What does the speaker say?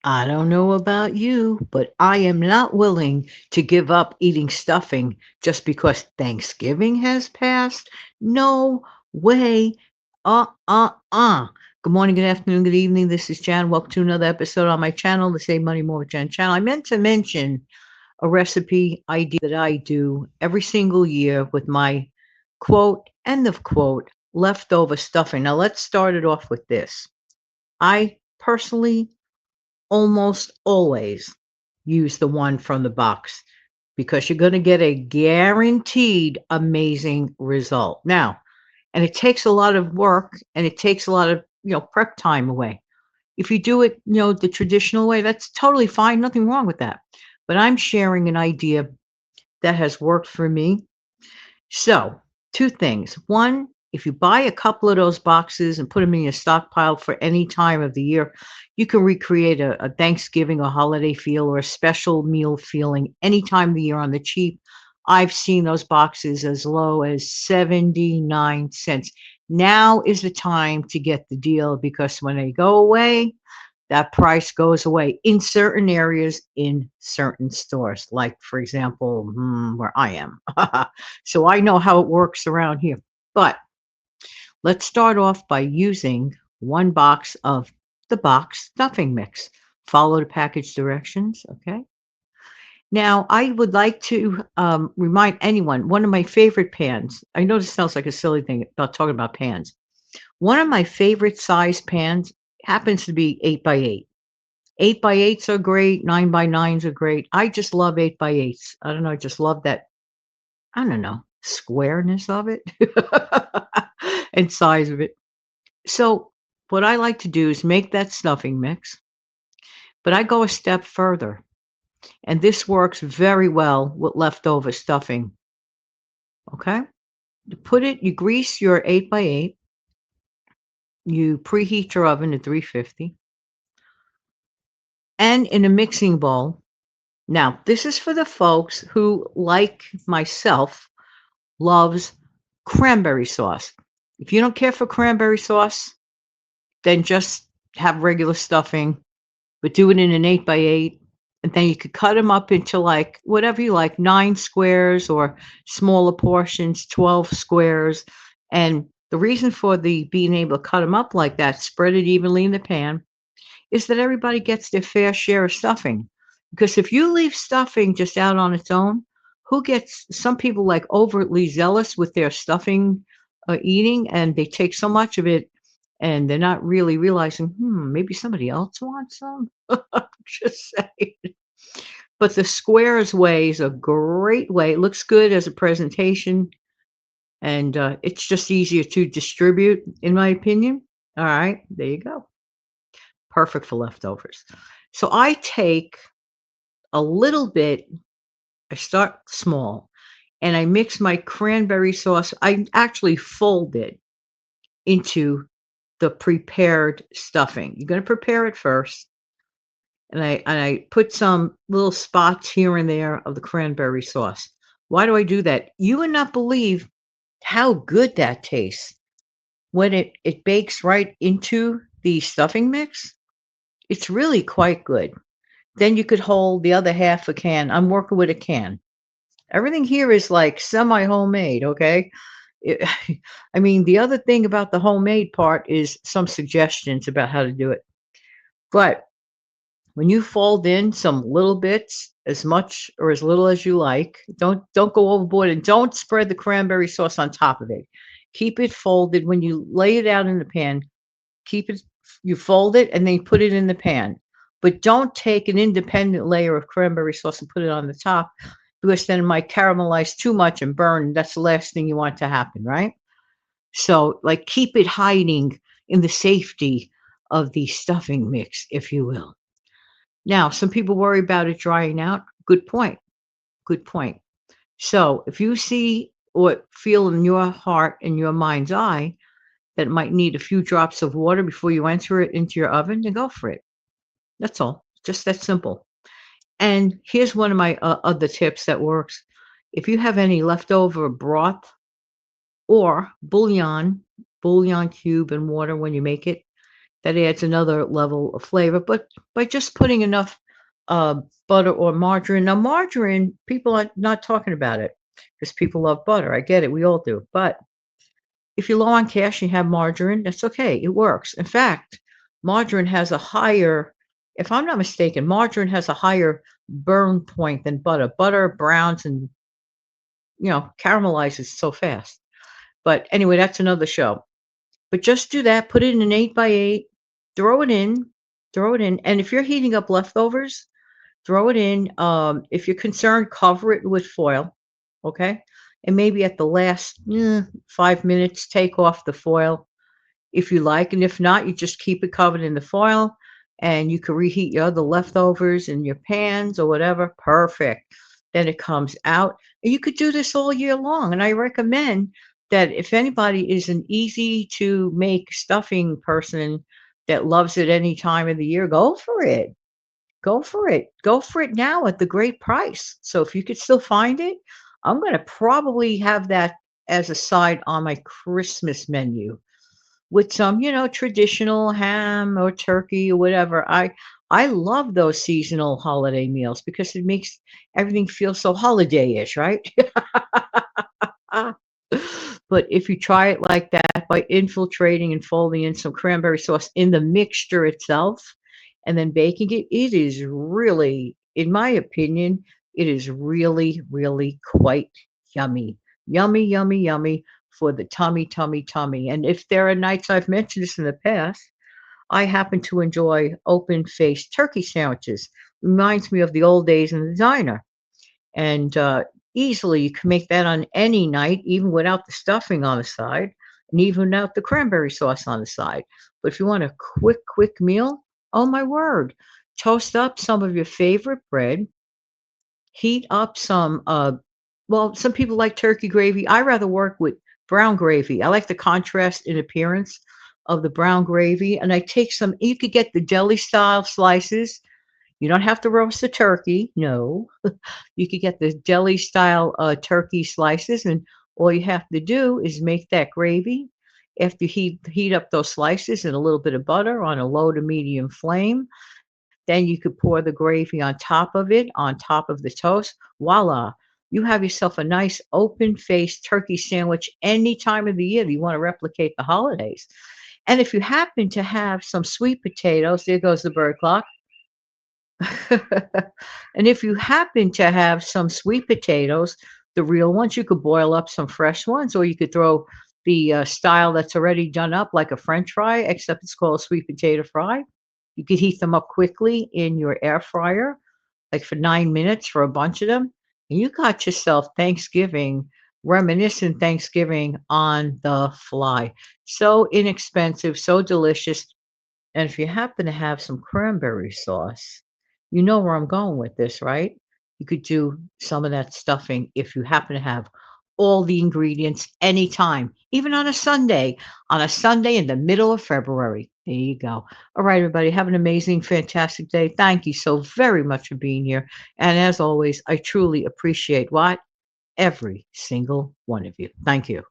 I don't know about you, but I am not willing to give up eating stuffing just because Thanksgiving has passed. No way. Uh. Good morning, good afternoon, good evening. This is Jan. Welcome to another episode on my channel, the Save Money More with Jan channel. I meant to mention a recipe idea that I do every single year with my quote, end of quote, leftover stuffing. Now, let's start it off with this. I personally almost always use the one from the box because you're going to get a guaranteed amazing result. Now, and it takes a lot of work and it takes a lot of, prep time away. If you do it, the traditional way, that's totally fine. Nothing wrong with that. But I'm sharing an idea that has worked for me. So, two things. One, if you buy a couple of those boxes and put them in your stockpile for any time of the year, you can recreate a Thanksgiving or holiday feel or a special meal feeling any time of the year on the cheap. I've seen those boxes as low as 79 cents. Now is the time to get the deal because when they go away, that price goes away in certain areas in certain stores, like, for example, where I am. So I know how it works around here. But let's start off by using one box of the box stuffing mix. Follow the package directions, okay? Now, I would like to remind anyone one of my favorite pans. I know this sounds like a silly thing about talking about pans. One of my favorite size pans happens to be 8 by 8. 8 by 8s are great. 9 by 9s are great. I just love 8 by 8s. I don't know. I just love that. I don't know, squareness of it and size of it. So, what I like to do is make that stuffing mix, but I go a step further. And this works very well with leftover stuffing. Okay. You grease your 8 by 8, you preheat your oven to 350, and in a mixing bowl. Now, this is for the folks who, like myself, loves cranberry sauce. If you don't care for cranberry sauce, then just have regular stuffing, but do it in an 8 by 8. And then you could cut them up into like whatever you like, 9 squares or smaller portions, 12 squares. And the reason for the being able to cut them up like that, spread it evenly in the pan, is that everybody gets their fair share of stuffing. Because if you leave stuffing just out on its own, who gets some people like overtly zealous with their stuffing eating and they take so much of it and they're not really realizing, maybe somebody else wants some. Just saying. But the squares way is a great way. It looks good as a presentation and it's just easier to distribute, in my opinion. All right, there you go. Perfect for leftovers. So I take a little bit, I start small, and I mix my cranberry sauce. I actually fold it into the prepared stuffing. You're going to prepare it first, and I put some little spots here and there of the cranberry sauce. Why do I do that? You would not believe how good that tastes when it bakes right into the stuffing mix. It's really quite good. Then you could hold the other half a can. I'm working with a can. Everything here is like semi homemade, okay? It, I mean, the other thing about the homemade part is some suggestions about how to do it. But when you fold in some little bits, as much or as little as you like, don't go overboard and don't spread the cranberry sauce on top of it. Keep it folded when you lay it out in the pan. Keep it You fold it and then you put it in the pan. But don't take an independent layer of cranberry sauce and put it on the top because then it might caramelize too much and burn. That's the last thing you want to happen, right? So, like, keep it hiding in the safety of the stuffing mix, if you will. Now, some people worry about it drying out. Good point. Good point. So, if you see or feel in your heart and your mind's eye that might need a few drops of water before you enter it into your oven, then go for it. That's all. Just that simple. And here's one of my other tips that works. If you have any leftover broth or bouillon cube and water when you make it, That adds another level of flavor, but by just putting enough uh, butter or margarine. Now, margarine, people are not talking about it because people love butter. I get it, we all do. But if you're low on cash and you have margarine, that's okay. It works. In fact, margarine has a higher, if I'm not mistaken, margarine has a higher burn point than butter. Butter browns and caramelizes so fast. But anyway, that's another show. But just do that, put it in an 8 by 8, throw it in, throw it in, and if you're heating up leftovers, throw it in. If you're concerned, cover it with foil, okay? And maybe at the last 5 minutes, take off the foil if you like, and if not, you just keep it covered in the foil, and you can reheat your other leftovers in your pans or whatever. Perfect. Then it comes out, and you could do this all year long. And I recommend that if anybody is an easy to make stuffing person that loves it any time of the year, go for it. Go for it. Go for it now at the great price. So if you could still find it, I'm going to probably have that as a side on my Christmas menu with some, traditional ham or turkey or whatever. I love those seasonal holiday meals because it makes everything feel so holiday-ish, right? But if you try it like that by infiltrating and folding in some cranberry sauce in the mixture itself and then baking it, it is really, in my opinion, it is really, really quite yummy. Yummy, yummy, yummy for the tummy, tummy, tummy. And if there are nights, I've mentioned this in the past, I happen to enjoy open-faced turkey sandwiches. Reminds me of the old days in the diner. And easily you can make that on any night, even without the stuffing on the side, and even without the cranberry sauce on the side. But if you want a quick meal, oh my word, toast up some of your favorite bread, heat up some well, some people like turkey gravy. I rather work with brown gravy. I like the contrast in appearance of the brown gravy. And I take some, you could get the deli style slices. You don't have to roast the turkey. No, you could get the deli style turkey slices. And all you have to do is make that gravy. After you heat up those slices in a little bit of butter on a low to medium flame, then you could pour the gravy on top of it, on top of the toast. Voila. You have yourself a nice open-faced turkey sandwich any time of the year that you want to replicate the holidays. And if you happen to have some sweet potatoes, there goes the bird clock. And if you happen to have some sweet potatoes, the real ones, you could boil up some fresh ones, or you could throw the style that's already done up like a French fry, except it's called sweet potato fry. You could heat them up quickly in your air fryer, like for 9 minutes for a bunch of them. And you got yourself Thanksgiving, reminiscent Thanksgiving on the fly. So inexpensive, so delicious. And if you happen to have some cranberry sauce, you know where I'm going with this, right? You could do some of that stuffing if you happen to have all the ingredients anytime, even on a Sunday in the middle of February. There you go. All right, everybody, have an amazing, fantastic day. Thank you so very much for being here. And as always, I truly appreciate what? Every single one of you. Thank you.